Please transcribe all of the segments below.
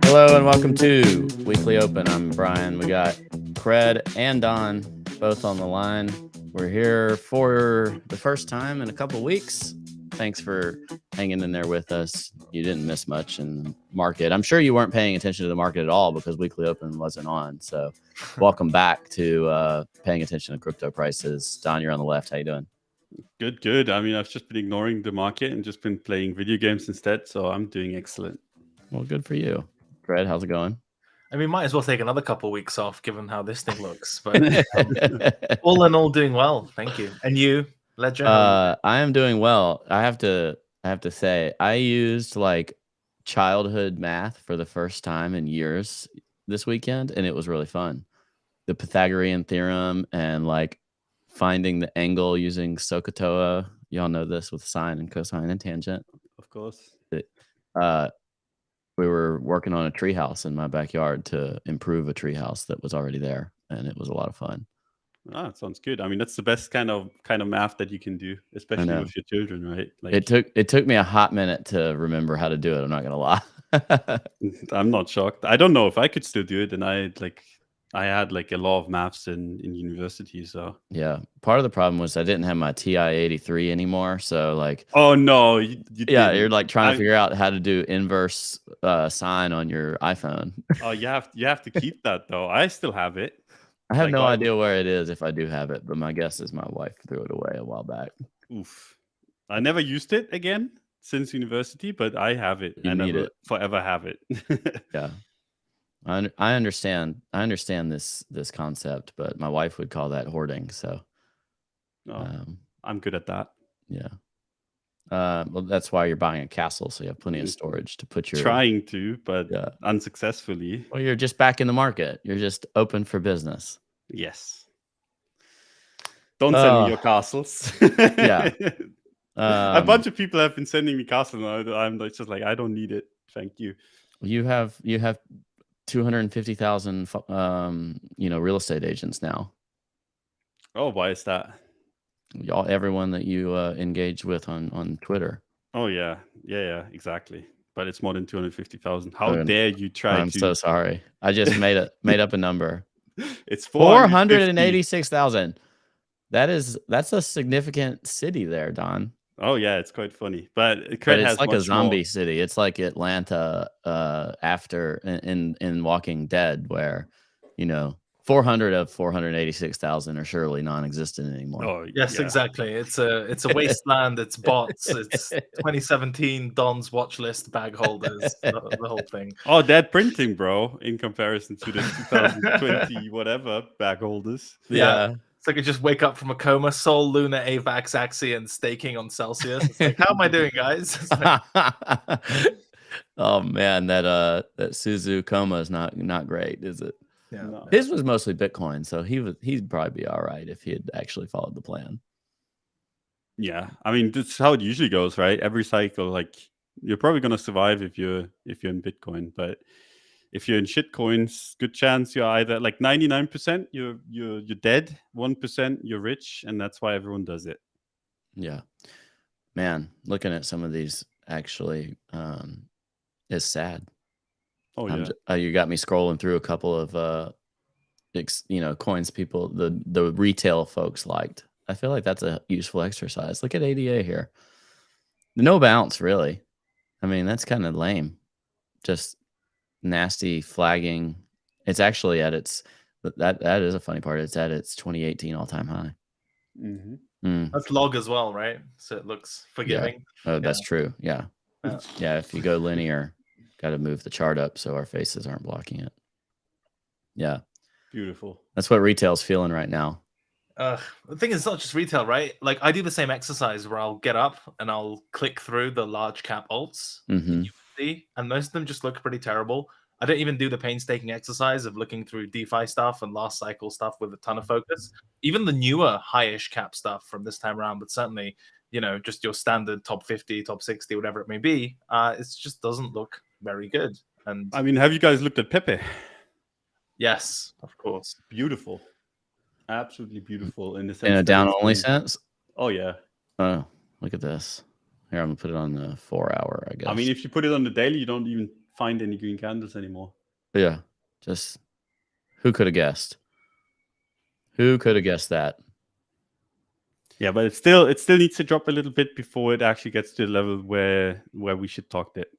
Hello and welcome to Weekly Open. I'm Brian. We got Cred and Don both on the line. We're here for the first time in a couple weeks. Thanks for hanging in there with us. You didn't miss much in the market. I'm sure you weren't paying attention to the market at all because Weekly Open wasn't on. So welcome back to paying attention to crypto prices. Don, you're on the left. How you doing? Good. I mean, I've just been ignoring the market and just been playing video games instead. So I'm doing excellent. Well, good for you. Cred, how's it going? I mean, might as well take another couple of weeks off, given how this thing looks. But all in all, doing well. Thank you. And you, Ledger? I am doing well. I have to say, I used like childhood math for the first time in years this weekend, and it was really fun. The Pythagorean theorem and like finding the angle using SOHCAHTOA. Y'all know this with sine and cosine and tangent. Of course. We were working on a treehouse in my backyard to improve a treehouse that was already there, and it was a lot of fun. Ah, it sounds good. I mean, that's the best kind of math that you can do, especially with your children, right? Like, it took me a hot minute to remember how to do it. I'm not gonna lie. I'm not shocked. I don't know if I could still do it, and I had like a lot of maths in university, so yeah. Part of the problem was I didn't have my TI-83 anymore, so like, oh no, you yeah, you're like trying to figure out how to do inverse sine on your iPhone. Oh, you have to keep that though. I still have it. I have no idea where it is if I do have it, but my guess is my wife threw it away a while back. Oof. I never used it again since university, but I have it. You need it. Forever have it. Yeah. I understand this concept, but my wife would call that hoarding. So I'm good at that. Yeah. Well, that's why you're buying a castle, so you have plenty of storage to put your trying to, but unsuccessfully. Well, you're just back in the market. You're just open for business. Yes. Don't send me your castles. Yeah. A bunch of people have been sending me castles, and I'm just like, I don't need it. Thank you. You have 250,000 real estate agents now. Oh, why is that? Everyone that you engage with on Twitter. Oh yeah, exactly. But it's more than 250,000. How dare you try? I'm so sorry. I just made up a number. It's 486,000. That's a significant city there, Don. Oh yeah, it's quite funny, but it's like a zombie city. It's like Atlanta after in Walking Dead, where 400 of 486,000 are surely non-existent anymore. Oh yes, exactly. It's a wasteland. It's bots. It's 2017 Don's watch list bag holders. the whole thing. Oh, that printing, bro, in comparison to the 2020 whatever bag holders. Yeah. It's like I just wake up from a coma, Sol, Luna, AVAX, Axion, staking on Celsius. It's like, how am I doing, guys? Oh man, that Suzu coma is not great, is it? Yeah. No. His was mostly Bitcoin, so he'd probably be all right if he had actually followed the plan. Yeah, I mean that's how it usually goes, right? Every cycle, like you're probably gonna survive if you're in Bitcoin, but if you're in shitcoins, good chance you're either like 99% you're dead, 1% you're rich, and that's why everyone does it. Yeah, man, looking at some of these actually is sad. Oh yeah, you got me scrolling through a couple of coins people the retail folks liked. I feel like that's a useful exercise. Look at ADA here. No bounce, really. I mean, that's kind of lame. Just nasty flagging. It's actually at its that is a funny part. It's at its 2018 all-time high. That's log as well, right? So it looks forgiving. Yeah. Oh, that's true. Yeah. Yeah, if you go linear, got to move the chart up so our faces aren't blocking it. Yeah. Beautiful. That's what retail's feeling right now. The thing is, it's not just retail, right? Like I do the same exercise where I'll get up and I'll click through the large cap alts, and most of them just look pretty terrible. I don't even do the painstaking exercise of looking through DeFi stuff and last cycle stuff with a ton of focus. Even the newer high-ish cap stuff from this time around, but certainly, just your standard top 50, top 60, whatever it may be, it just doesn't look very good. And I mean, have you guys looked at Pepe? Yes, of course. Beautiful. Absolutely beautiful in the sense in a down-only sense. Oh yeah. Oh, look at this. Here, I'm gonna put it on the 4 hour, I guess. I mean, if you put it on the daily, you don't even find any green candles anymore. Yeah, just who could have guessed? Who could have guessed that? Yeah, but it still needs to drop a little bit before it actually gets to the level where we should talk it.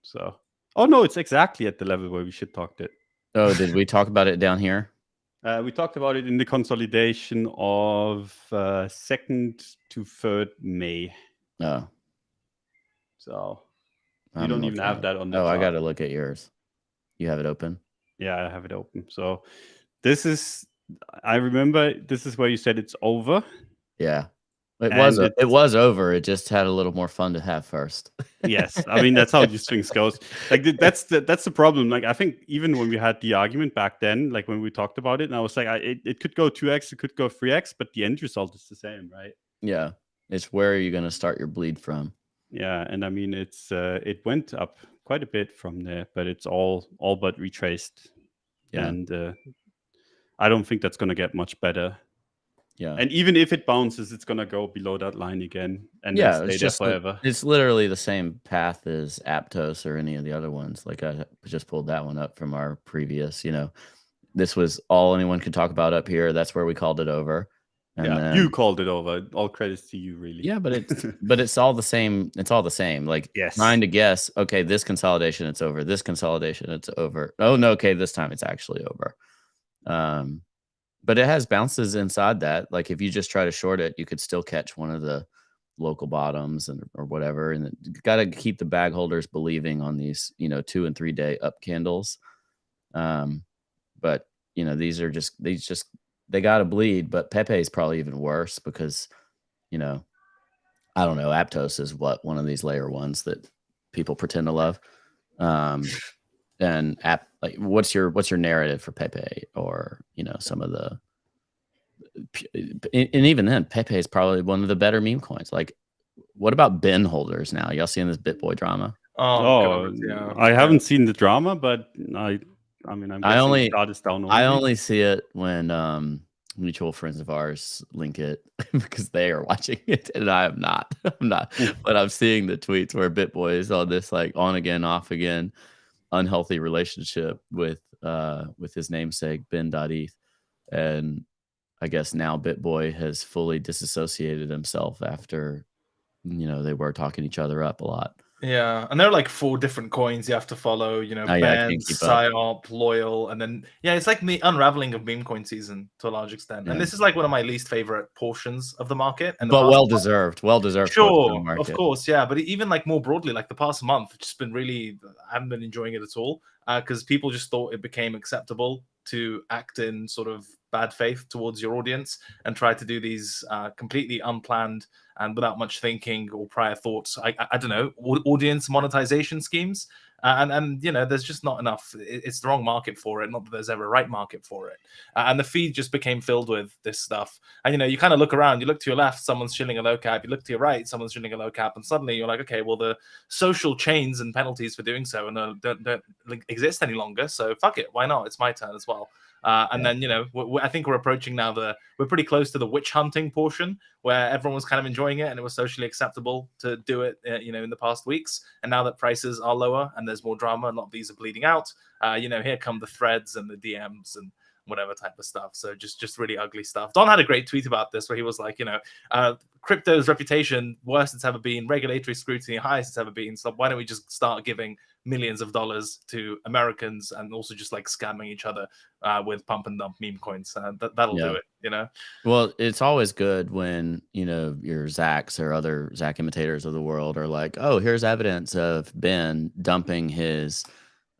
So, oh no, it's exactly at the level where we should talk it. Oh, did we talk about it down here? We talked about it in the consolidation of 2nd to 3rd May. Oh, So you I'm don't even looking have at that on the Oh, I chart. got to look at yours. You have it open? Yeah, I have it open. So this is, I remember this is where you said it's over. Yeah. It And was over. It just had a little more fun to have first. Yes, I mean that's how these things goes. Like that's the problem. Like I think even when we had the argument back then, like when we talked about it, and I was like, it could go 2x, it could go 3x, but the end result is the same, right? Yeah, it's where are you going to start your bleed from? Yeah, and I mean it went up quite a bit from there, but it's all but retraced. Yeah. And I don't think that's going to get much better. Yeah. And even if it bounces, it's going to go below that line again and Yeah, then stay there forever. It's literally the same path as Aptos or any of the other ones. Like I just pulled that one up from our previous, this was all anyone could talk about up here. That's where we called it over. And yeah, then, you called it over. All credits to you, really. Yeah, but it's all the same. It's all the same. Like Yes. trying to guess, okay, this consolidation, it's over. This consolidation, it's over. Oh no, okay, this time it's actually over. But it has bounces inside that. Like if you just try to short it, you could still catch one of the local bottoms or whatever. And you got to keep the bag holders believing on these, 2 and 3 day up candles. But they got to bleed. But Pepe is probably even worse because, I don't know. Aptos is one of these layer ones that people pretend to love. And what's your narrative for Pepe or some of the, and even then Pepe is probably one of the better meme coins. Like what about bin holders now? Y'all seeing this BitBoy drama? God, yeah. I haven't seen the drama, but I mean I'm guessing God is down. I only see it when mutual friends of ours link it because they are watching it and I am not. I'm not, but I'm seeing the tweets where BitBoy is on this like on again, off again unhealthy relationship with his namesake Ben.eth, and I guess now BitBoy has fully disassociated himself after they were talking each other up a lot. Yeah, and there are like 4 different coins you have to follow, Ben, Psyop, Loyal, and then it's like the unraveling of meme coin season to a large extent. Yeah. And this is like one of my least favorite portions of the market. And but well deserved. Sure, of course, yeah. But even like more broadly, like the past month, it's just been really, I haven't been enjoying it at all because people just thought it became acceptable to act in sort of bad faith towards your audience and try to do these completely unplanned and without much thinking or prior thoughts, I don't know, audience monetization schemes. And there's just not enough. It's the wrong market for it. Not that there's ever a right market for it. And the feed just became filled with this stuff. And, you kind of look around, you look to your left, someone's shilling a low cap. You look to your right, someone's shilling a low cap. And suddenly you're like, okay, well, the social chains and penalties for doing so don't exist any longer. So fuck it. Why not? It's my turn as well. And then, I think we're approaching now we're pretty close to the witch hunting portion where everyone was kind of enjoying it and it was socially acceptable to do it, in the past weeks. And now that prices are lower and there's more drama, a lot of these are bleeding out. Here come the threads and the DMs and whatever type of stuff. So just really ugly stuff. Don had a great tweet about this where he was like, crypto's reputation worst it's ever been, regulatory scrutiny highest it's ever been. So why don't we just start giving millions of dollars to Americans and also just like scamming each other with pump and dump meme coins? That'll do it, Well, it's always good when, your Zacks or other Zack imitators of the world are like, oh, here's evidence of Ben dumping his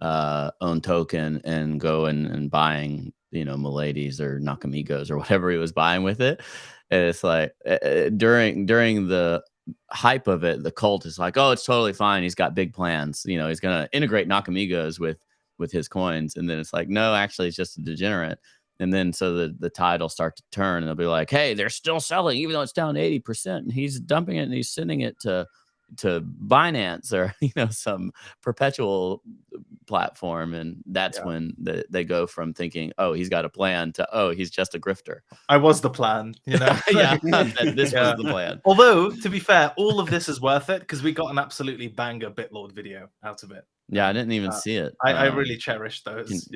own token and going and buying, Milady's or Nakamigos or whatever he was buying with it. And it's like during the hype of it, the cult is like, oh, it's totally fine. He's got big plans. He's going to integrate Nakamigos with his coins. And then it's like, no, actually, it's just a degenerate. And then so the tide will start to turn and they'll be like, hey, they're still selling, even though it's down 80%. And he's dumping it and he's sending it to Binance or, some perpetual platform. And that's when they go from thinking, oh, he's got a plan to, oh, he's just a grifter. I was the plan, Yeah, this was the plan. Although, to be fair, all of this is worth it because we got an absolutely banger BitLord video out of it. Yeah, I didn't even see it. I really cherish those.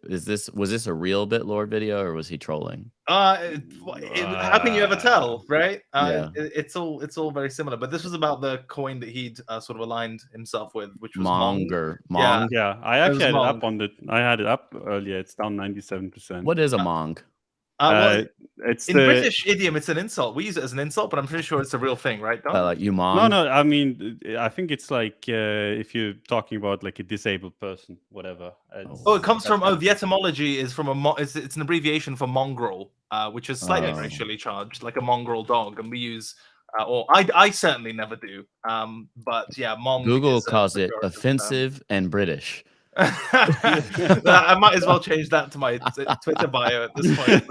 Was this a real BitLord video or was he trolling? How can you ever tell, right? Yeah. It's all very similar. But this was about the coin that he'd sort of aligned himself with, which was Mong. Mong. Yeah, I actually had it up I had it up earlier. It's down 97%. What is a Mong? Well, it's in British idiom, it's an insult. We use it as an insult, but I'm pretty sure it's a real thing, right, Don? Like you Mong? No. I mean, I think it's like if you're talking about like a disabled person, whatever. It comes from the etymology is from it's an abbreviation for mongrel, which is slightly racially charged, like a mongrel dog, and we use. Or I certainly never do. But yeah, Mong. Google calls it offensive and British. I might as well change that to my Twitter bio at this point.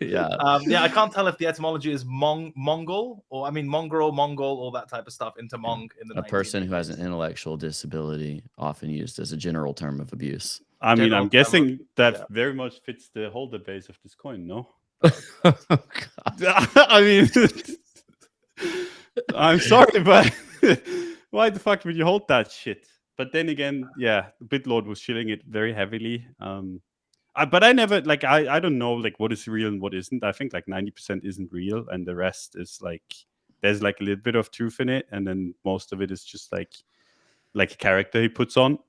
Yeah. I can't tell if the etymology is Mongol or mongrel, Mongol, all that type of stuff into Mong in the a person who has an intellectual disability, often used as a general term of abuse. I mean, I'm guessing that very much fits the holder base of this coin, no? I mean, I'm sorry, but why the fuck would you hold that shit? But then again, yeah, BitLord was shilling it very heavily. But I never I don't know like what is real and what isn't. I think like 90% isn't real, and the rest is like there's like a little bit of truth in it, and then most of it is just like a character he puts on.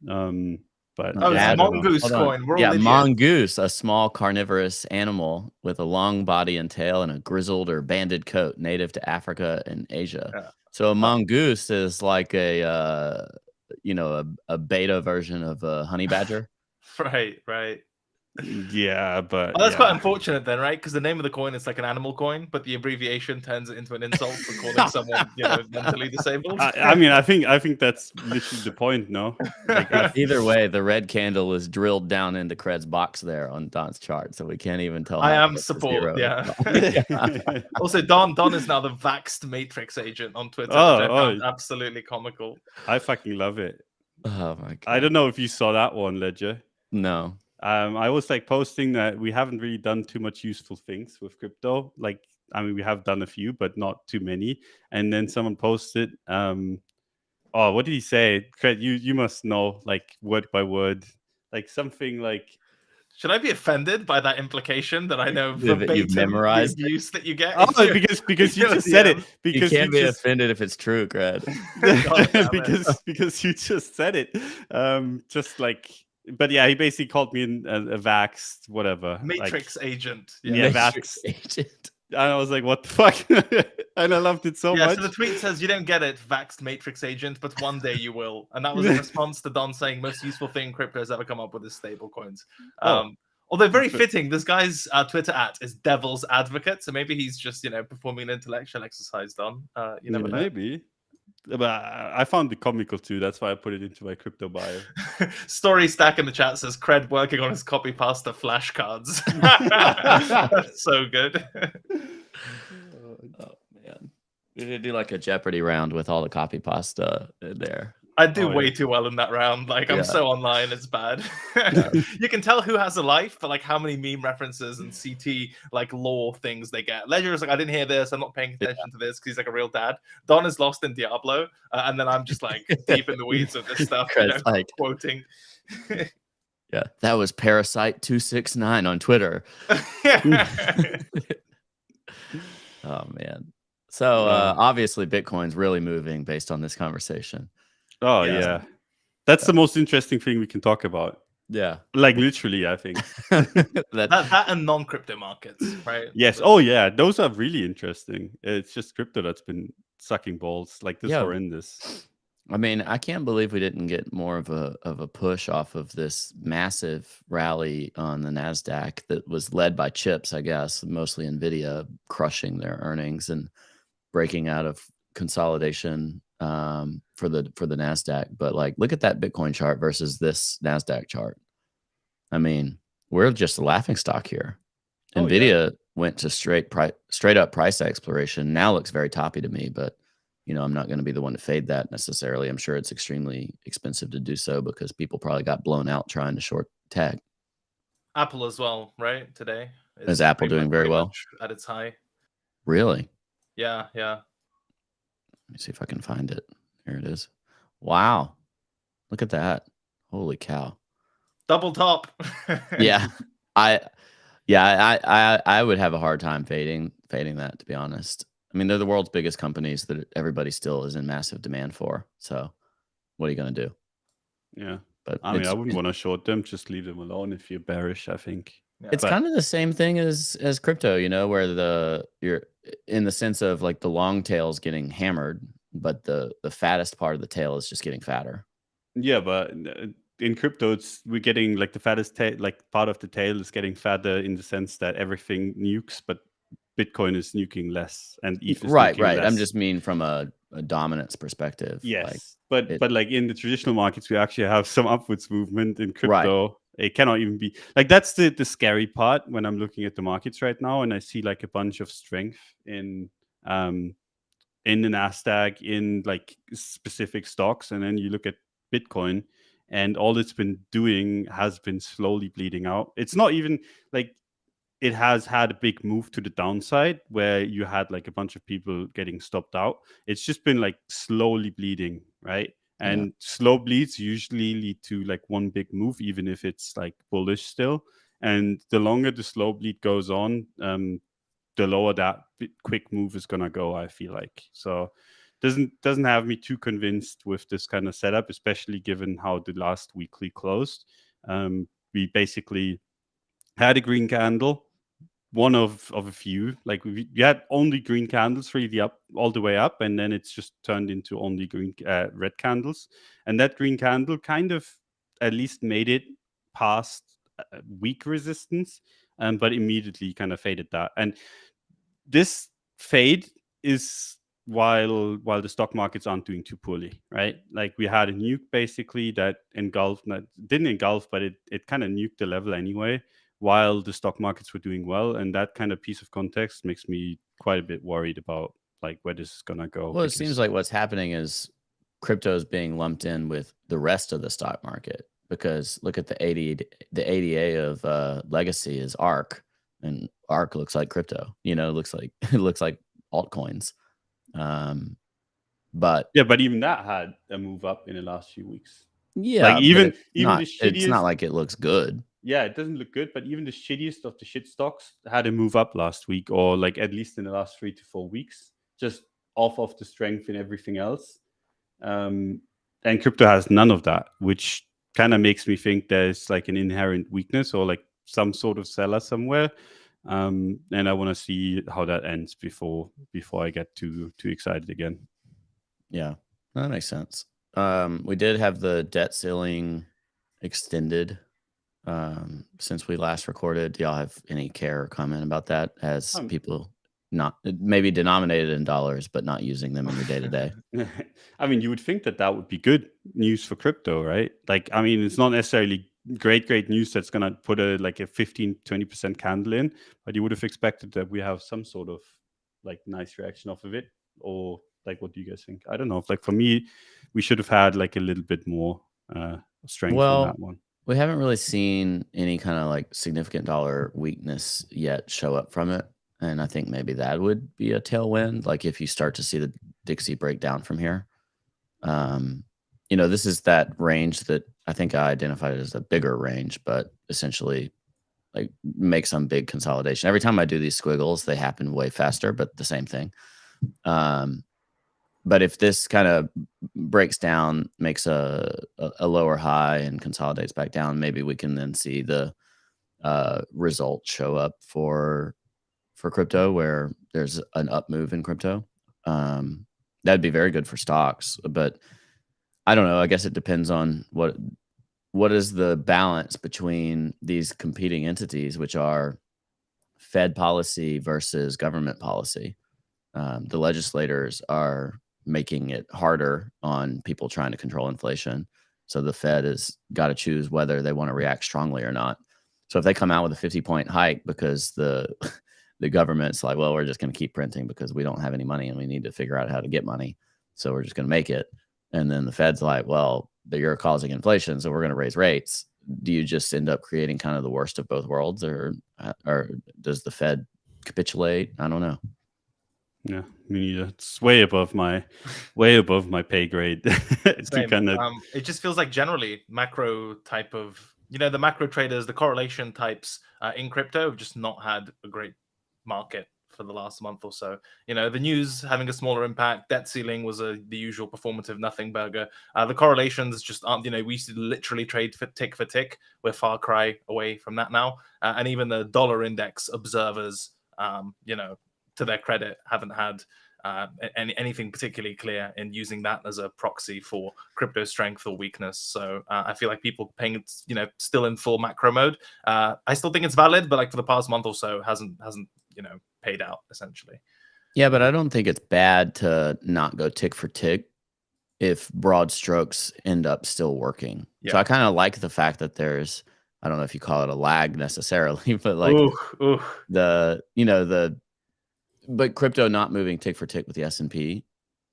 But it's mongoose coin. Mongoose, a small carnivorous animal with a long body and tail and a grizzled or banded coat, native to Africa and Asia. Yeah. So a mongoose is like a beta version of a honey badger. Right. Yeah, but that's quite unfortunate then, right? Because the name of the coin is like an animal coin, but the abbreviation turns it into an insult for calling someone mentally disabled. I mean, I think that's literally the point, no? Either way, the red candle is drilled down into Cred's box there on Don's chart, so we can't even tell. I am support, yeah. Also, Don is now the Vaxxed Matrix agent on Twitter, which I found absolutely comical. I fucking love it. Oh my god! I don't know if you saw that one, Ledger. No. I was like posting that we haven't really done too much useful things with crypto. Like, I mean, we have done a few, but not too many. And then someone posted, what did he say? Craig, you must know, like word by word, like something like. Should I be offended by that implication that I know that you've memorized the abuse that you get? Oh, because you just said it. Because you can't be offended if it's true, Craig. because you just said it. Just like. But yeah, he basically called me a vaxxed whatever Matrix agent. Yeah, Matrix agent. And I was like, what the fuck? And I loved it so much. So the tweet says, you don't get it, vaxxed Matrix agent, but one day you will. And that was in response to Don saying most useful thing crypto has ever come up with is stable coins. Although very fitting, this guy's Twitter is Devil's Advocate. So maybe he's just, performing an intellectual exercise, Don. You never know. Maybe. But I found it comical too. That's why I put it into my crypto bio. Story Stack in the chat says Cred working on his copy pasta flashcards. That's so good. Oh man, we did do like a Jeopardy round with all the copy pasta in there. I do way too well in that round. Like I'm so online, it's bad. You can tell who has a life, but like how many meme references and CT like lore things they get. Ledger is like, I didn't hear this. I'm not paying attention to this because he's like a real dad. Don is lost in Diablo, and then I'm just like deep in the weeds of this stuff, like quoting. Yeah, that was Parasite 269 on Twitter. Oh man. So obviously Bitcoin's really moving based on this conversation. Oh yeah. That's the most interesting thing we can talk about. Yeah. Like literally, I think. that and non-crypto markets, right? Yes. Oh yeah. Those are really interesting. It's just crypto that's been sucking balls. Like this horrendous. I mean, I can't believe we didn't get more of a push off of this massive rally on the NASDAQ that was led by chips, I guess, mostly NVIDIA crushing their earnings and breaking out of consolidation for the NASDAQ. But like, look at that Bitcoin chart versus this NASDAQ chart. I mean, we're just a laughing stock here. NVIDIA went to straight up price exploration. Now looks very toppy to me, but I'm not going to be the one to fade that necessarily. I'm sure it's extremely expensive to do so because people probably got blown out trying to short tech. Apple as well, right? Today is Apple doing very well at its high? Really? Yeah. Let me see if I can find it. Here it is. Wow. Look at that. Holy cow. Double top. Yeah. I would have a hard time fading that, to be honest. I mean, they're the world's biggest companies that everybody still is in massive demand for. So what are you going to do? Yeah. But I mean, I wouldn't want to short them. Just leave them alone if you're bearish, I think. Yeah. It's kind of the same thing as crypto, you know, where you're in the sense of like the long tail is getting hammered, but the fattest part of the tail is just getting fatter. Yeah, but in crypto, we're getting like the fattest tail, like part of the tail is getting fatter in the sense that everything nukes, but Bitcoin is nuking less and ETH is Right. nuking less. I'm just mean from a dominance perspective. Yes, but like in the traditional markets, we actually have some upwards movement. In crypto. Right. It cannot even be like that's the scary part when I'm looking at the markets right now, and I see like a bunch of strength in the Nasdaq, in like specific stocks, and then you look at Bitcoin, and all it's been doing has been slowly bleeding out. It's not even like it has had a big move to the downside where you had like a bunch of people getting stopped out. It's just been like slowly bleeding, right? And slow bleeds usually lead to like one big move, even if it's like bullish still. And the longer the slow bleed goes on, the lower that quick move is gonna go, I feel like. So doesn't have me too convinced with this kind of setup, especially given how the last weekly closed. We basically had a green candle, one of a few. Like we had only green candles really up all the way up, and then it's just turned into only red candles. And that green candle kind of at least made it past weak resistance, but immediately kind of faded that. And this fade is while the stock markets aren't doing too poorly, right? Like we had a nuke basically that didn't engulf, but it kind of nuked the level anyway, while the stock markets were doing well. And that kind of piece of context makes me quite a bit worried about like where this is gonna go. Well, it seems like what's happening is crypto is being lumped in with the rest of the stock market, because look at the ADA of Legacy is ARK, and ARK looks like crypto. You know, it looks like altcoins. But even that had a move up in the last few weeks. Yeah, like even the shittiest, it's not like it looks good. Yeah, it doesn't look good, but even the shittiest of the shit stocks had a move up last week, or like at least in the last 3 to 4 weeks, just off of the strength in everything else. And crypto has none of that, which kind of makes me think there's like an inherent weakness or like some sort of seller somewhere. And I want to see how that ends before I get too excited again. Yeah, that makes sense. We did have the debt ceiling extended since we last recorded. Do y'all have any care or comment about that, as people not maybe denominated in dollars but not using them in your day-to-day? I mean, you would think that would be good news for crypto, right? Like, I mean, it's not necessarily great news that's gonna put a 15-20% candle in, but you would have expected that we have some sort of like nice reaction off of it. Or like, what do you guys think? I don't know. Like for me, we should have had like a little bit more strength in that one. We haven't really seen any kind of like significant dollar weakness yet show up from it. And I think maybe that would be a tailwind. Like if you start to see the Dixie break down from here. You know, this is that range that I think I identified as a bigger range, but essentially like make some big consolidation. Every time I do these squiggles, they happen way faster, but the same thing. But if this kind of breaks down, makes a lower high and consolidates back down, maybe we can then see the result show up for crypto, where there's an up move in crypto. That'd be very good for stocks, but I don't know. I guess it depends on what is the balance between these competing entities, which are Fed policy versus government policy. The legislators are making it harder on people trying to control inflation. So the Fed has got to choose whether they want to react strongly or not. So if they come out with a 50-point hike because the government's like, well, we're just going to keep printing because we don't have any money and we need to figure out how to get money, so we're just going to make it. And then the Fed's like, well, you're causing inflation, so we're going to raise rates. Do you just end up creating kind of the worst of both worlds, or does the Fed capitulate? I don't know. Yeah, me neither. It's way above my pay grade. To kind of It just feels like generally macro type of, the macro traders, the correlation types in crypto have just not had a great market for the last month or so. The news having a smaller impact, debt ceiling was the usual performative nothing burger. The correlations just aren't, we used to literally trade for tick. We're far cry away from that now. And even the dollar index observers, to their credit, haven't had anything particularly clear in using that as a proxy for crypto strength or weakness. So I feel like people paying, still in full macro mode. I still think it's valid, but like for the past month or so, hasn't paid out essentially. Yeah, but I don't think it's bad to not go tick for tick if broad strokes end up still working. So Yeah. I kind of like the fact that there's, I don't know if you call it a lag necessarily, but like but crypto not moving tick for tick with the S&P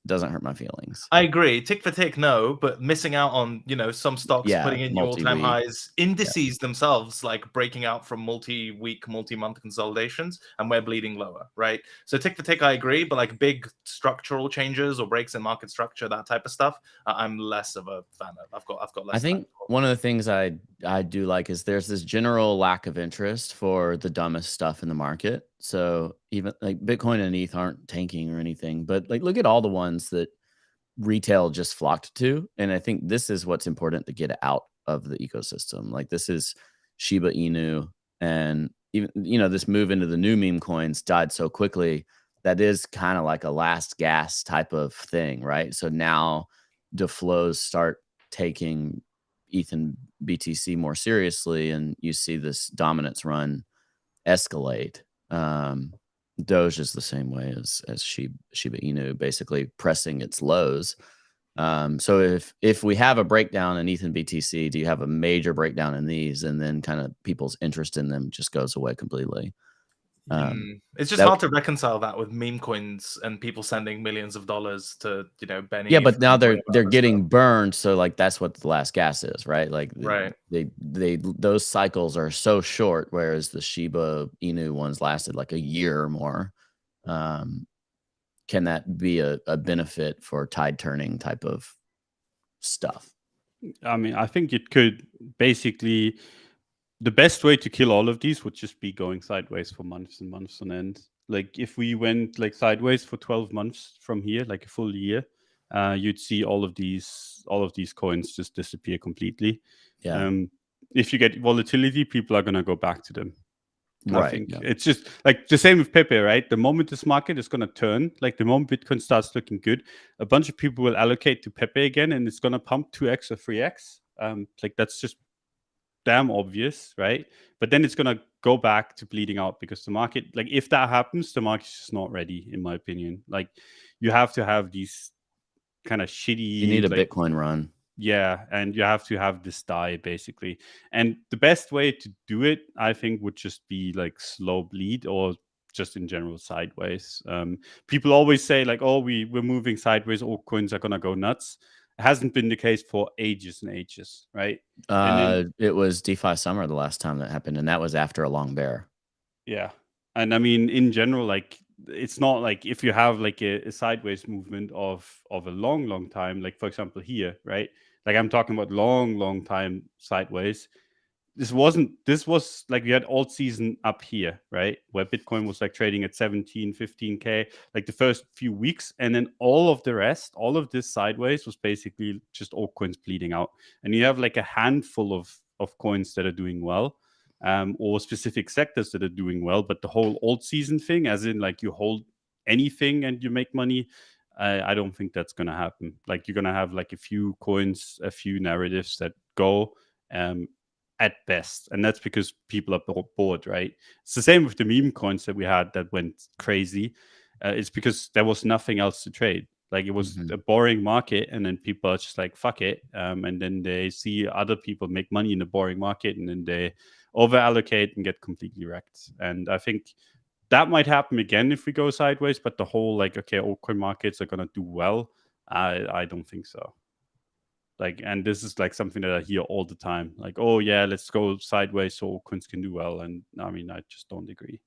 doesn't hurt my feelings. I agree. Tick for tick, no, but missing out on, some stocks Yeah, putting in new all-time multi-week. highs, indices themselves like breaking out from multi-week, multi-month consolidations, and we're bleeding lower, right? So tick for tick, I agree, but like big structural changes or breaks in market structure, that type of stuff, I'm less of a fan of. I've got less. I think one of the things I do like is there's this general lack of interest for the dumbest stuff in the market. So even like Bitcoin and ETH aren't tanking or anything, but like look at all the ones that retail just flocked to. And I think this is what's important to get out of the ecosystem. Like this is Shiba Inu, and even this move into the new meme coins died so quickly. That is kind of like a last gas type of thing, right? So now the flows start taking ETH and BTC more seriously, and you see this dominance run escalate. Doge is the same way as Shiba Inu, basically pressing its lows. So if we have a breakdown in ETH and BTC, do you have a major breakdown in these, and then kind of people's interest in them just goes away completely? It's just hard to reconcile that with meme coins and people sending millions of dollars to Benny. Yeah, but now they're getting burned, so like that's what the last gas is, right? Like right. they those cycles are so short, whereas the Shiba Inu ones lasted like a year or more. Can that be a benefit for tide turning type of stuff? I mean, I think it could basically. The best way to kill all of these would just be going sideways for months and months on end. Like if we went like sideways for 12 months from here, like a full year, you'd see all of these coins just disappear completely. Yeah. If you get volatility, people are gonna go back to them. Right. I think it's just like the same with Pepe, right? The moment this market is gonna turn, like the moment Bitcoin starts looking good, a bunch of people will allocate to Pepe again, and it's gonna pump 2x or 3x. Like that's just damn obvious, right? But then it's gonna go back to bleeding out because the market, like if that happens, the market's just not ready, in my opinion. Like you have to have these kind of shitty. You need a Bitcoin run. Yeah, and you have to have this die basically. And the best way to do it, I think, would just be like slow bleed or just in general sideways. People always say like, "Oh, we're moving sideways. All coins are gonna go nuts." It hasn't been the case for ages and ages, right? It was DeFi summer the last time that happened, and that was after a long bear. Yeah, and I mean, in general, like it's not like if you have like a sideways movement of a long time, like for example here, right? Like I'm talking about long time sideways. This was like we had alt season up here, right? Where Bitcoin was like trading at 17, 15K, like the first few weeks. And then all of the rest, all of this sideways was basically just altcoins bleeding out. And you have like a handful of coins that are doing well, or specific sectors that are doing well. But the whole alt season thing, as in like you hold anything and you make money, I don't think that's going to happen. Like you're going to have like a few coins, a few narratives that go, at best, and that's because people are bored, right? It's the same with the meme coins that we had that went crazy. It's because there was nothing else to trade. Like it was a boring market, and then people are just like, fuck it. And then they see other people make money in a boring market, and then they over allocate and get completely wrecked. And I think that might happen again if we go sideways, but the whole like, okay, altcoin markets are going to do well, I don't think so. Like, and this is like something that I hear all the time. Like, oh yeah, let's go sideways so altcoins can do well. And I mean, I just don't agree.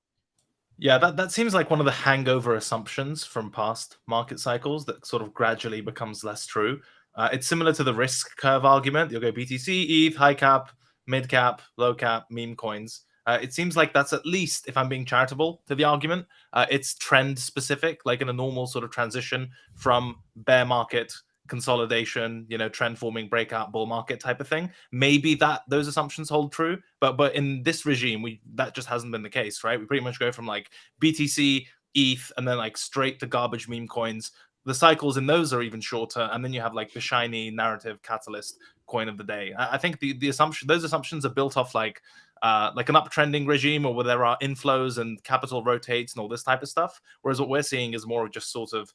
Yeah, that seems like one of the hangover assumptions from past market cycles that sort of gradually becomes less true. It's similar to the risk curve argument. You'll go BTC, ETH, high cap, mid cap, low cap, meme coins. It seems like that's, at least if I'm being charitable to the argument, it's trend specific, like in a normal sort of transition from bear market consolidation, trend forming breakout bull market type of thing. Maybe that those assumptions hold true, but in this regime, that just hasn't been the case, right? We pretty much go from like BTC, ETH, and then like straight to garbage meme coins. The cycles in those are even shorter, and then you have like the shiny narrative catalyst coin of the day. I think those assumptions are built off like an uptrending regime, or where there are inflows and capital rotates and all this type of stuff. Whereas what we're seeing is more of just sort of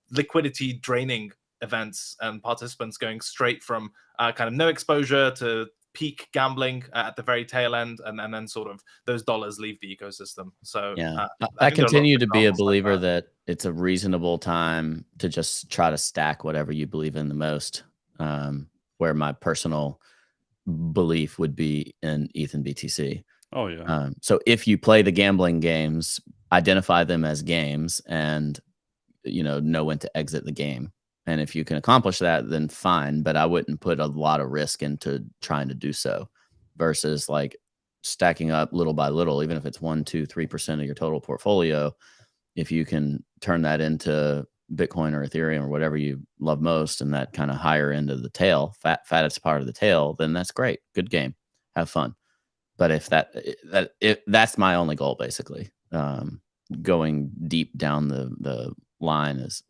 liquidity draining events and participants going straight from kind of no exposure to peak gambling at the very tail end, and then sort of those dollars leave the ecosystem. So yeah, I I think there are lots of continue to be a examples like believer that. that it's a reasonable time to just try to stack whatever you believe in the most. Where my personal belief would be in ETH and BTC. Oh yeah. So if you play the gambling games, identify them as games, and know when to exit the game. And if you can accomplish that, then fine. But I wouldn't put a lot of risk into trying to do so, versus like stacking up little by little, even if it's 1, 2, 3% of your total portfolio. If you can turn that into Bitcoin or Ethereum or whatever you love most, and that kind of higher end of the tail, fattest part of the tail, then that's great. Good game. Have fun. But if that's my only goal, basically. Going deep down the line is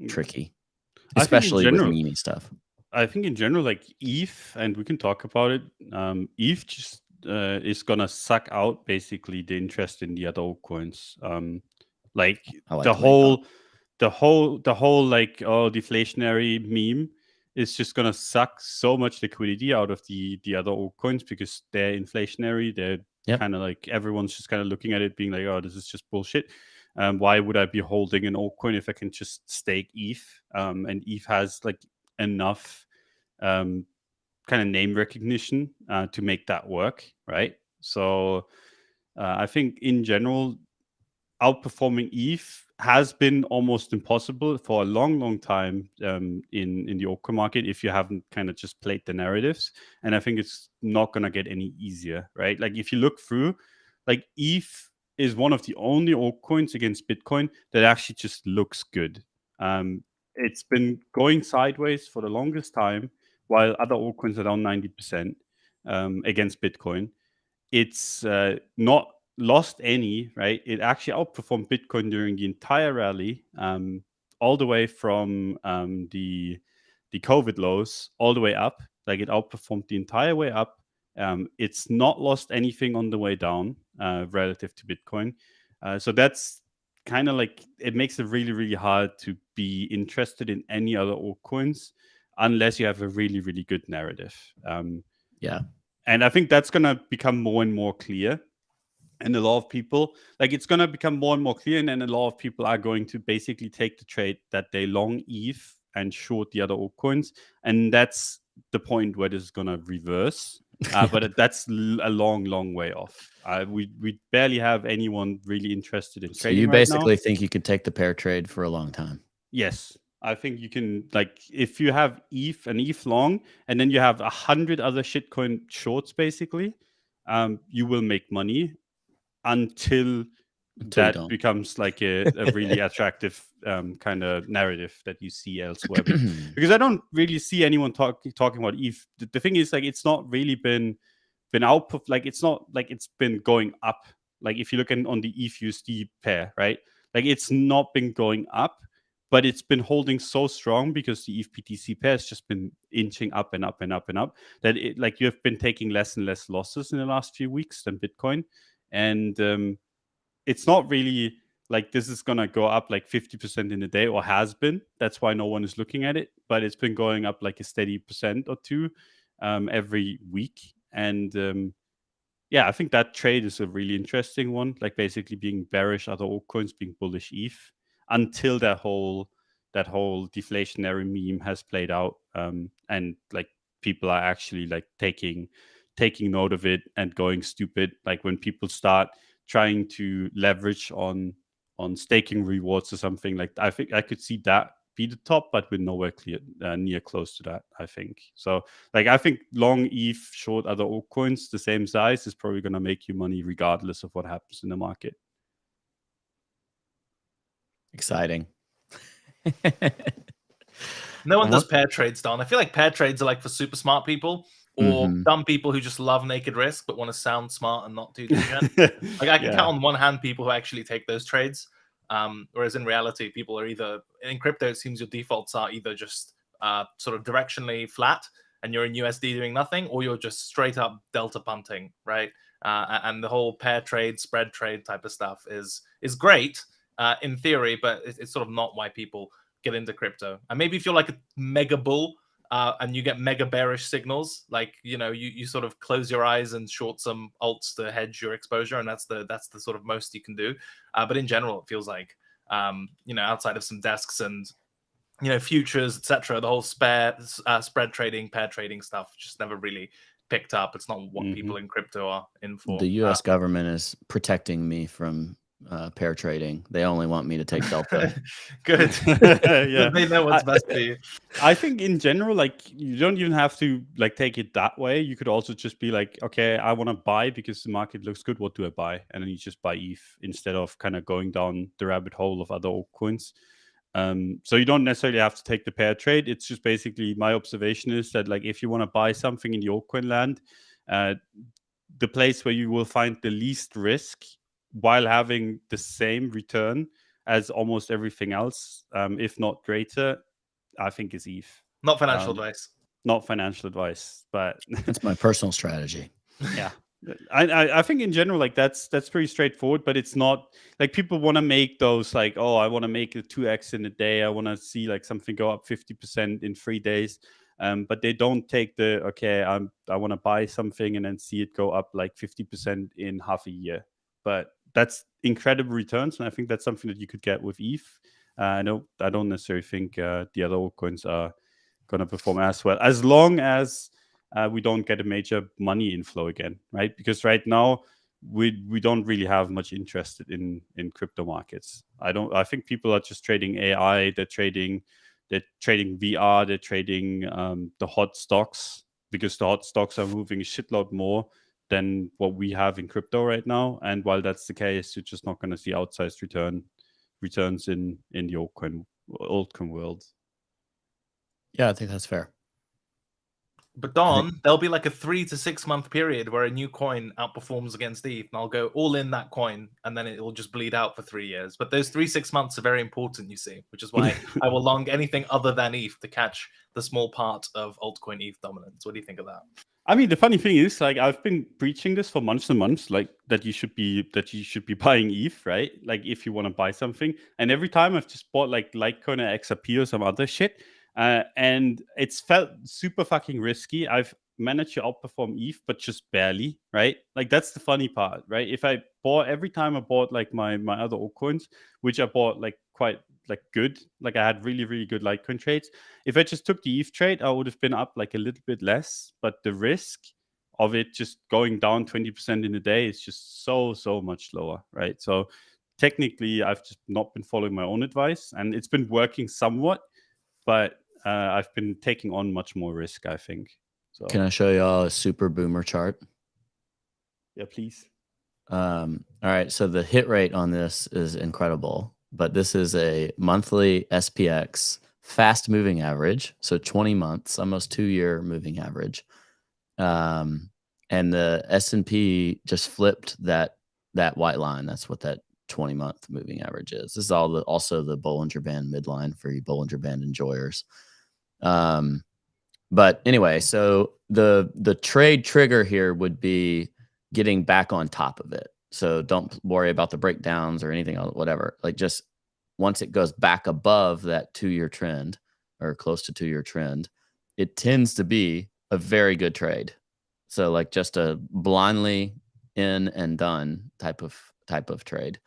tricky, especially with meme stuff. I think in general, like ETH, and we can talk about it. ETH just is gonna suck out basically the interest in the other altcoins. Like the whole like deflationary meme is just gonna suck so much liquidity out of the other altcoins, because they're inflationary. They're kind of like, everyone's just kind of looking at it being like, oh, this is just bullshit. Why would I be holding an altcoin if I can just stake ETH? And ETH has like enough kind of name recognition to make that work, right? So I think in general, outperforming ETH has been almost impossible for a long time in the altcoin market, if you haven't kind of just played the narratives. And I think it's not going to get any easier, right? Like if you look through, like ETH is one of the only altcoins against Bitcoin that actually just looks good. It's been going sideways for the longest time, while other altcoins are down 90% against Bitcoin. It's not lost any, right? It actually outperformed Bitcoin during the entire rally, all the way from the COVID lows all the way up. Like it outperformed the entire way up. It's not lost anything on the way down relative to Bitcoin. So that's kind of like, it makes it really, really hard to be interested in any other altcoins unless you have a really, really good narrative. Yeah. And I think that's going to become more and more clear. And a lot of people, like, it's going to become more and more clear. And then a lot of people are going to basically take the trade that they long ETH and short the other altcoins. And that's the point where this is going to reverse. But that's a long way off. We barely have anyone really interested in trading. So you right basically now. think you could take the pair trade for a long time? Yes. I think you can, like, if you have ETH and ETH long, and then you have 100 other shitcoin shorts, basically, you will make money until that becomes like a really attractive kind of narrative that you see elsewhere. Because I don't really see anyone talking about ETH. The thing is, like, it's not really been out. Like, it's not like it's been going up. Like, if you look on the ETH USD pair, right? Like, it's not been going up, but it's been holding so strong because the ETH BTC pair has just been inching up and up and up and up, that it, like, you have been taking less and less losses in the last few weeks than Bitcoin. And it's not really like this is going to go up like 50% in a day, or has been. That's why no one is looking at it. But it's been going up like a steady % or two every week. And yeah, I think that trade is a really interesting one. Like basically being bearish other altcoins, being bullish ETH, until that whole deflationary meme has played out, and like people are actually like taking note of it and going stupid. Like when people start trying to leverage on staking rewards or something. Like I think I could see that be the top, but we're nowhere near close to that, I think. So like I think long ETH, short other altcoins the same size is probably going to make you money regardless of what happens in the market. Exciting. No one does pair trades, Don. I feel like pair trades are like for super smart people or dumb people who just love naked risk but want to sound smart and not too degen. Like I can count on one hand people who actually take those trades. Whereas in reality, people are either in crypto, it seems your defaults are either just sort of directionally flat and you're in USD doing nothing, or you're just straight up delta punting, right? And the whole pair trade, spread trade type of stuff is great in theory, but it's sort of not why people get into crypto. And maybe if you're like a mega bull and you get mega bearish signals, like you sort of close your eyes and short some alts to hedge your exposure, and that's the sort of most you can do. But in general, it feels like outside of some desks and futures, etc., the whole spread trading, pair trading stuff just never really picked up. It's not what people in crypto are in for. The U.S. government is protecting me from pair trading. They only want me to take delta. Good. Yeah, they know what's best for you. I think in general, like you don't even have to like take it that way. You could also just be like, okay, I want to buy because the market looks good. What do I buy? And then you just buy ETH instead of kind of going down the rabbit hole of other altcoins. So you don't necessarily have to take the pair trade. It's just basically my observation is that like if you want to buy something in the altcoin land, the place where you will find the least risk while having the same return as almost everything else, if not greater, I think is ETH. Not financial advice. Not financial advice, but that's my personal strategy. Yeah. I think in general, like that's pretty straightforward, but it's not like people want to make those like, oh, I want to make a 2x in a day. I want to see like something go up 50% in 3 days. But they don't take the, okay, I want to buy something and then see it go up like 50% in half a year. But that's incredible returns. And I think that's something that you could get with ETH. I don't necessarily think the other altcoins are going to perform as well, as long as we don't get a major money inflow again, right? Because right now we don't really have much interest in crypto markets. I think people are just trading AI. They're trading VR. They're trading the hot stocks, because the hot stocks are moving a shitload more than what we have in crypto right now. And while that's the case, you're just not going to see outsized returns in the altcoin world. Yeah, I think that's fair. But Don, there'll be like a 3 to 6 month period where a new coin outperforms against ETH, and I'll go all in that coin, and then it will just bleed out for 3 years. But those 3-6 months are very important, you see, which is why I will long anything other than ETH to catch the small part of altcoin ETH dominance. What do you think of that? I mean, the funny thing is, like, I've been preaching this for months and months, like that you should be buying ETH, right? Like, if you want to buy something, and every time I've just bought like Litecoin or XRP or some other shit. And it's felt super fucking risky. I've managed to outperform ETH, but just barely, right? Like that's the funny part, right? If I bought every time I bought like my other altcoins, which I bought like quite like good, like I had really, really good Litecoin trades. If I just took the ETH trade, I would have been up like a little bit less, but the risk of it just going down 20% in a day is just so much lower, right? So technically I've just not been following my own advice, and it's been working somewhat, but I've been taking on much more risk, I think. So can I show y'all a super boomer chart? Yeah, please. All right, so the hit rate on this is incredible, but this is a monthly SPX fast moving average, so 20 months, almost 2-year moving average. And the S&P just flipped that white line. That's what that 20-month moving average is. This is also the Bollinger Band midline for you Bollinger Band enjoyers. But anyway, so the trade trigger here would be getting back on top of it. So don't worry about the breakdowns or anything else, whatever. Like just once it goes back above that 2-year trend or close to 2-year trend, it tends to be a very good trade. So like just a blindly in and done type of trade.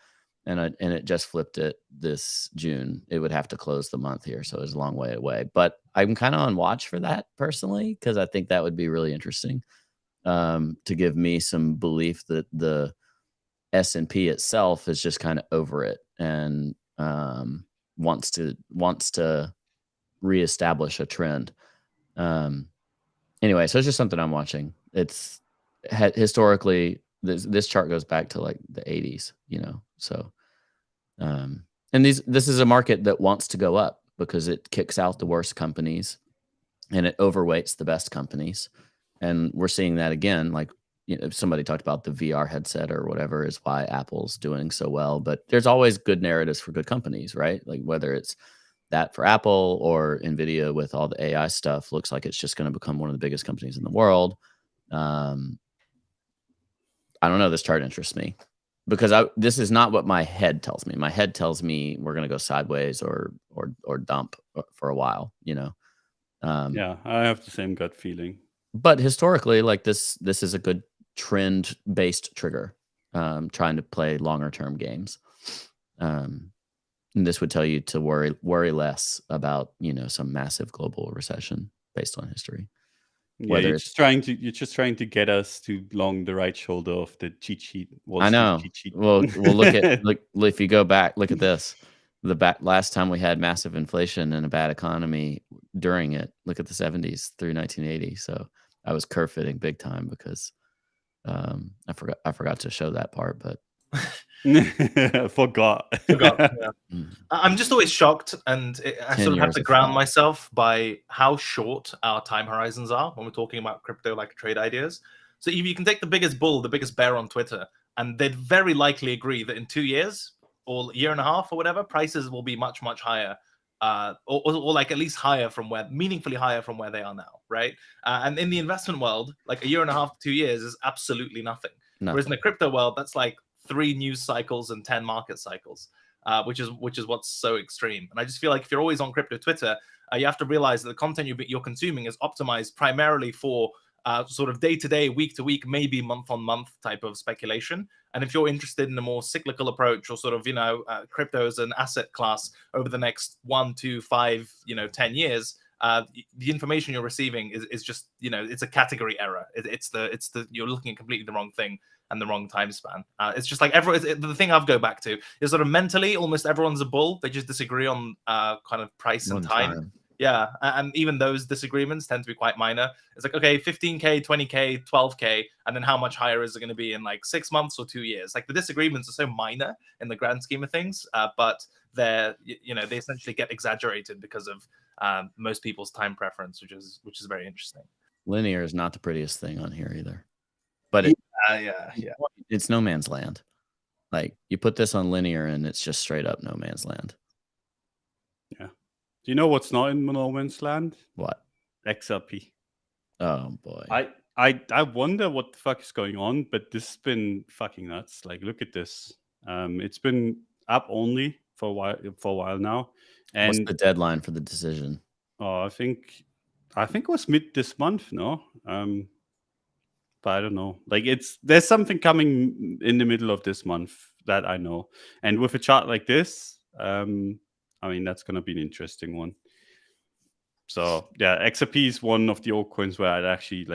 And it just flipped it this June. It would have to close the month here, so it's a long way away. But I'm kind of on watch for that personally, because I think that would be really interesting to give me some belief that the S&P itself is just kind of over it and wants to reestablish a trend. Anyway, so it's just something I'm watching. It's historically this chart goes back to like the 80s, so and this is a market that wants to go up because it kicks out the worst companies and it overweights the best companies. And we're seeing that again, like somebody talked about the VR headset or whatever is why Apple's doing so well, but there's always good narratives for good companies, right? Like whether it's that for Apple or Nvidia with all the AI stuff, looks like it's just going to become one of the biggest companies in the world. I don't know. This chart interests me because this is not what my head tells me. My head tells me we're going to go sideways or dump for a while, Yeah, I have the same gut feeling. But historically, like this is a good trend based trigger, trying to play longer term games. And this would tell you to worry less about some massive global recession based on history. Yeah, you're just trying to get us to long the right shoulder of the cheat sheet. I know. Cheat sheet. Well, look if you go back, look at this. Last time we had massive inflation and a bad economy during it. Look at the 70s through 1980. So I was curve fitting big time because I forgot to show that part, but forgot. Yeah. I'm just always shocked, and I sort of have to ground myself by how short our time horizons are when we're talking about crypto like trade ideas. So if you can take the biggest bull, the biggest bear on Twitter, and they'd very likely agree that in 2 years or a year and a half or whatever, prices will be much, much higher. Or like at least meaningfully higher from where they are now, right? And in the investment world, like a year and a half to 2 years is absolutely nothing. Whereas in the crypto world, that's like 3 news cycles and 10 market cycles, which is what's so extreme. And I just feel like if you're always on crypto Twitter, you have to realize that the content you're consuming is optimized primarily for sort of day-to-day, week-to-week, maybe month-on-month type of speculation. And if you're interested in a more cyclical approach or sort of, crypto as an asset class over the next 1, 2, 5, 10 years, the information you're receiving is just, it's a category error. It's the you're looking at completely the wrong thing and the wrong time span. It's just like the thing I've go back to is sort of mentally, almost everyone's a bull. They just disagree on kind of price and time. Yeah, and even those disagreements tend to be quite minor. It's like, okay, 15K, 20K, 12K, and then how much higher is it going to be in like 6 months or 2 years? Like the disagreements are so minor in the grand scheme of things, but they essentially get exaggerated because of most people's time preference, which is very interesting. Linear is not the prettiest thing on here either, but it's no man's land. Like you put this on linear and it's just straight up no man's land. Yeah. Do you know what's not in no man's land? What? XRP. Oh boy. I wonder what the fuck is going on, but this has been fucking nuts. Like, look at this. It's been up only for a while now. And what's the deadline for the decision? Oh, I think it was mid this month, no? But I don't know. Like there's something coming in the middle of this month that I know. And with a chart like this, I mean, that's going to be an interesting one. So yeah, XRP is one of the altcoins where I'd actually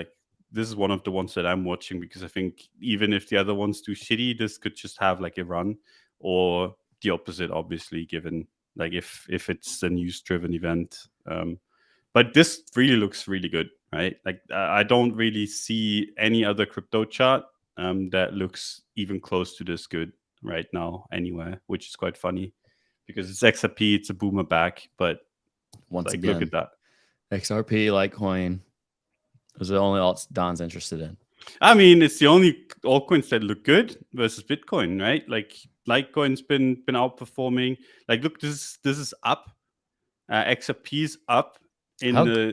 this is one of the ones that I'm watching because I think even if the other ones do shitty, this could just have like a run, or the opposite, obviously, given like if it's a news driven event. But this really looks really good, right? Like I don't really see any other crypto chart that looks even close to this good right now anywhere, which is quite funny because it's XRP, it's a boomer back, but once again, look at that. XRP, Litecoin, those are the only alts Don's interested in. I mean, it's the only altcoins that look good versus Bitcoin, right? Like Litecoin's been outperforming. Like, look, this is up. XRP's up.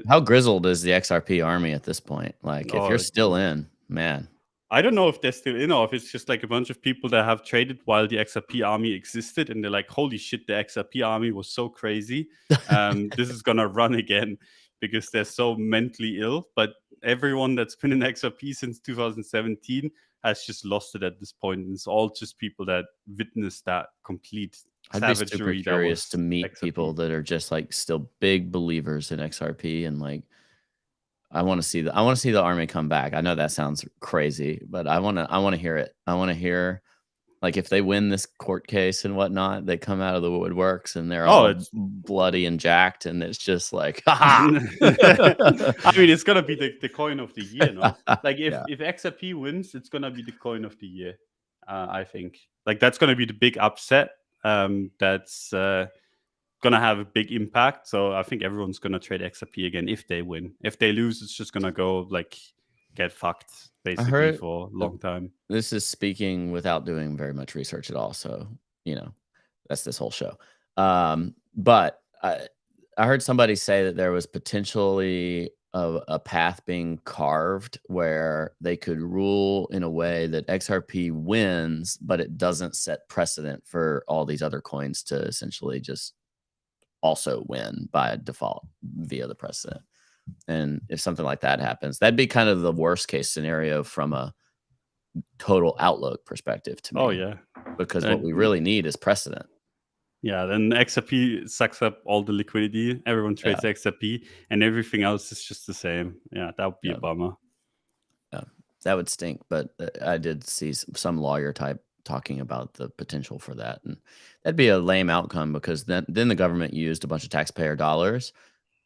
How grizzled is the XRP army at this point? Like, if you're still in, man. I don't know if they're still in or if it's just like a bunch of people that have traded while the XRP army existed and they're like, holy shit, the XRP army was so crazy. This is going to run again because they're so mentally ill. But everyone that's been in XRP since 2017 has just lost it at this point. And it's all just people that witnessed that complete savagery. I'd be super curious to meet XRP. People that are just like still big believers in XRP and like, I want to see the army come back. I know that sounds crazy, but I want to hear it. I want to hear Like if they win this court case and whatnot, they come out of the woodworks and they're Oh, all it's bloody and jacked, and it's just like, ha I mean, it's gonna be the coin of the year, no? Like Yeah. if XRP wins, it's gonna be the coin of the year. I think like that's gonna be the big upset. That's gonna have a big impact. So I think everyone's gonna trade XRP again if they win. If they lose, it's just gonna go like get fucked basically heard- for a long time. This is speaking without doing very much research at all. So, that's this whole show. But I heard somebody say that there was potentially a path being carved where they could rule in a way that XRP wins, but it doesn't set precedent for all these other coins to essentially just also win by default via the precedent. And if something like that happens, that'd be kind of the worst case scenario from a total outlook perspective to me. Oh yeah, because what we really need is precedent. yeah. Then XRP sucks up all the liquidity. Everyone trades XRP, and everything else is just the same. Yeah, that would be a bummer. Yeah, that would stink. But I did see some lawyer type talking about the potential for that, and that'd be a lame outcome because then the government used a bunch of taxpayer dollars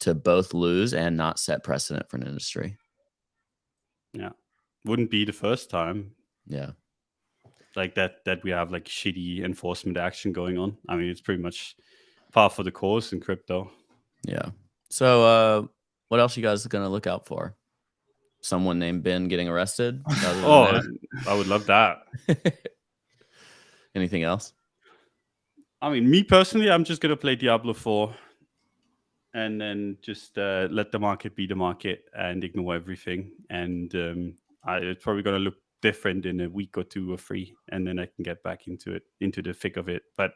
to both lose and not set precedent for an industry. Yeah, wouldn't be the first time. Yeah, like that we have like shitty enforcement action going on. I mean, it's pretty much par for the course in crypto. Yeah. So what else you guys gonna look out for? Someone named Ben getting arrested? Oh, I would love that. Anything else? I mean, me personally, I'm just gonna play Diablo 4 and then just let the market be the market and ignore everything. And it's probably gonna look different in a week or 2 or 3, and then I can get back into the thick of it. But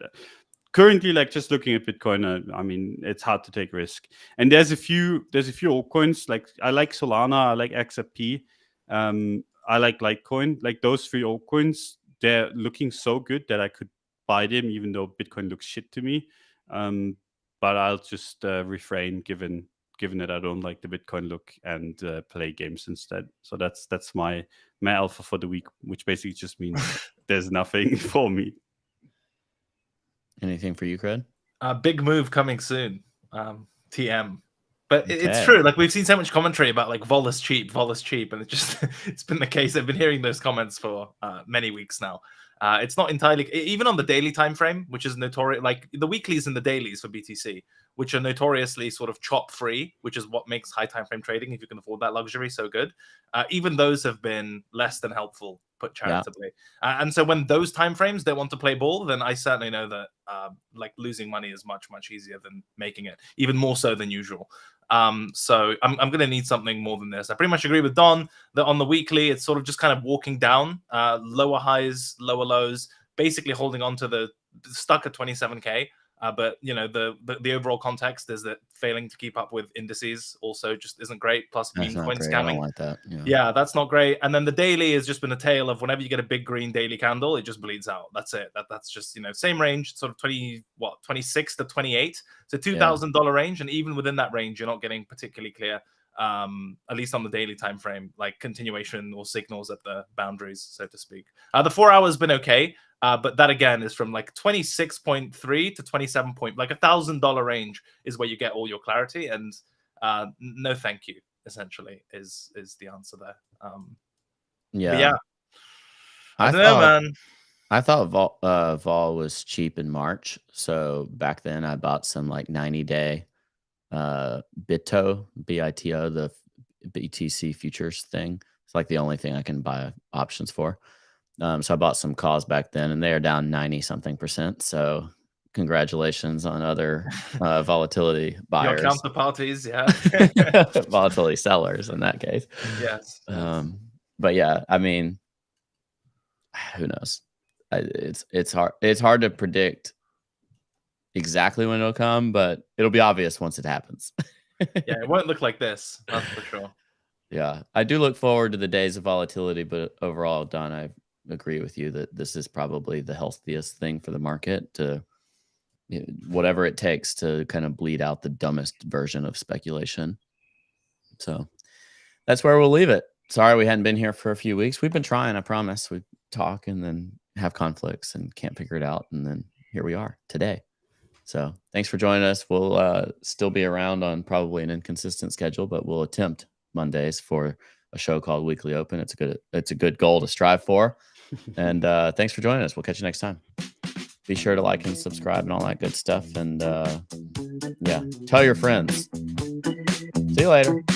currently, like just looking at Bitcoin, I mean, it's hard to take risk. And there's a few altcoins. Like I like Solana, I like XRP, I like Litecoin. Like those 3 altcoins, they're looking so good that I could buy them, even though Bitcoin looks shit to me. But I'll just refrain, given that I don't like the Bitcoin look, and play games instead. So that's my alpha for the week, which basically just means there's nothing for me. Anything for you, Cred? Big move coming soon. TM. But it's true. Like we've seen so much commentary about like vol is cheap, and it's been the case. I've been hearing those comments for many weeks now. It's not entirely, even on the daily time frame, which is notorious, like the weeklies and the dailies for BTC, which are notoriously sort of chop free, which is what makes high time frame trading, if you can afford that luxury, so good. Even those have been less than helpful, put charitably. Yeah. And so when those time frames they want to play ball, then I certainly know that like losing money is much easier than making it, even more so than usual. So I'm going to need something more than this. I pretty much agree with Don that on the weekly, it's sort of just kind of walking down, lower highs, lower lows, basically holding on to the stuck at 27K. But the overall context is that failing to keep up with indices also just isn't great. Plus meme coin scamming. I don't like that. Yeah, that's not great. And then the daily has just been a tale of whenever you get a big green daily candle, it just bleeds out. That's it. That's just same range, sort of 26 to 28. It's a $2,000 range, and even within that range, you're not getting particularly clear. At least on the daily time frame, like continuation or signals at the boundaries, so to speak. The 4 hours been okay. But that again is from like 26.3 to 27 point, like $1,000 range is where you get all your clarity, and no thank you essentially is the answer there. I don't know, man. I thought vol was cheap in March, so back then I bought some like 90-day BITO, BITO, the BTC futures thing. It's like the only thing I can buy options for. So I bought some calls back then, and they are down 90-something%. So congratulations on other volatility buyers. Your counterparties, yeah. Volatility sellers in that case. Yes. But yeah, I mean, who knows? It's hard to predict exactly when it'll come, but it'll be obvious once it happens. Yeah, it won't look like this, that's for sure. Yeah, I do look forward to the days of volatility, but overall, Don, I agree with you that this is probably the healthiest thing for the market, to whatever it takes to kind of bleed out the dumbest version of speculation. So that's where we'll leave it. Sorry we hadn't been here for a few weeks. We've been trying, I promise. We talk and then have conflicts and can't figure it out. And then here we are today. So thanks for joining us. We'll still be around on probably an inconsistent schedule, but we'll attempt Mondays for a show called Weekly Open. It's a good goal to strive for. And thanks for joining us. We'll catch you next time. Be sure to like and subscribe and all that good stuff. And yeah, tell your friends. See you later.